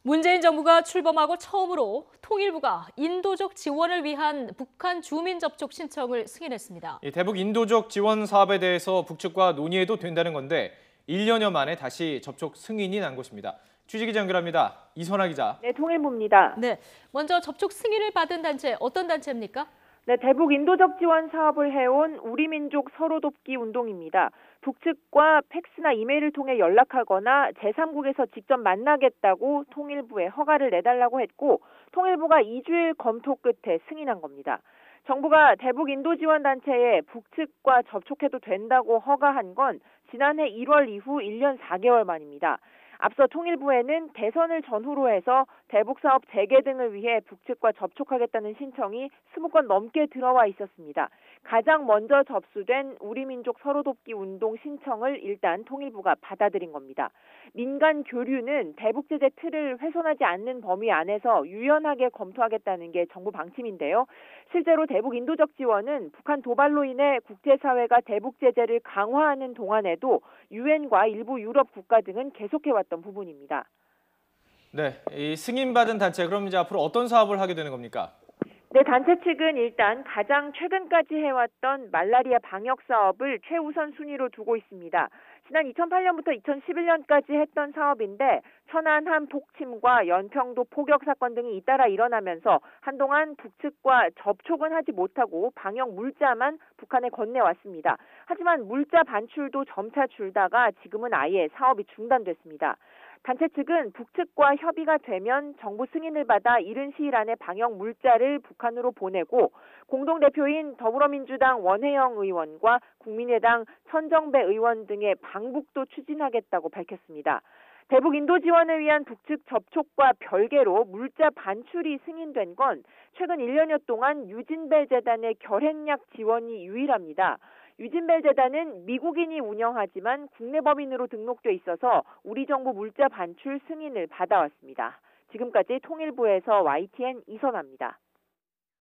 문재인 정부가 출범하고 처음으로 통일부가 인도적 지원을 위한 북한 주민 접촉 신청을 승인했습니다. 대북 인도적 지원 사업에 대해서 북측과 논의해도 된다는 건데 1년여 만에 다시 접촉 승인이 난 것입니다. 취재기자 연결합니다. 이선아 기자. 네, 통일부입니다. 네, 먼저 접촉 승인을 받은 단체 어떤 단체입니까? 네, 대북 인도적 지원 사업을 해온 우리민족 서로 돕기 운동입니다. 북측과 팩스나 이메일을 통해 연락하거나 제3국에서 직접 만나겠다고 통일부에 허가를 내달라고 했고 통일부가 2주일 검토 끝에 승인한 겁니다. 정부가 대북 인도 지원 단체에 북측과 접촉해도 된다고 허가한 건 지난해 1월 이후 1년 4개월 만입니다. 앞서 통일부에는 대선을 전후로 해서 대북 사업 재개 등을 위해 북측과 접촉하겠다는 신청이 20건 넘게 들어와 있었습니다. 가장 먼저 접수된 우리민족 서로돕기 운동 신청을 일단 통일부가 받아들인 겁니다. 민간 교류는 대북 제재 틀을 훼손하지 않는 범위 안에서 유연하게 검토하겠다는 게 정부 방침인데요. 실제로 대북 인도적 지원은 북한 도발로 인해 국제사회가 대북 제재를 강화하는 동안에도 유엔과 일부 유럽 국가 등은 계속해왔던 부분입니다. 네, 이 승인받은 단체 그럼 이제 앞으로 어떤 사업을 하게 되는 겁니까? 네, 단체 측은 일단 가장 최근까지 해왔던 말라리아 방역 사업을 최우선 순위로 두고 있습니다. 지난 2008년부터 2011년까지 했던 사업인데 천안함 폭침과 연평도 포격 사건 등이 잇따라 일어나면서 한동안 북측과 접촉은 하지 못하고 방역 물자만 북한에 건네왔습니다. 하지만 물자 반출도 점차 줄다가 지금은 아예 사업이 중단됐습니다. 단체 측은 북측과 협의가 되면 정부 승인을 받아 이른 시일 안에 방역 물자를 북한으로 보내고 공동대표인 더불어민주당 원혜영 의원과 국민의당 천정배 의원 등의 방북도 추진하겠다고 밝혔습니다. 대북 인도 지원을 위한 북측 접촉과 별개로 물자 반출이 승인된 건 최근 1년여 동안 유진벨 재단의 결핵약 지원이 유일합니다. 유진벨 재단은 미국인이 운영하지만 국내 법인으로 등록돼 있어서 우리 정부 물자 반출 승인을 받아왔습니다. 지금까지 통일부에서 YTN 이선아입니다.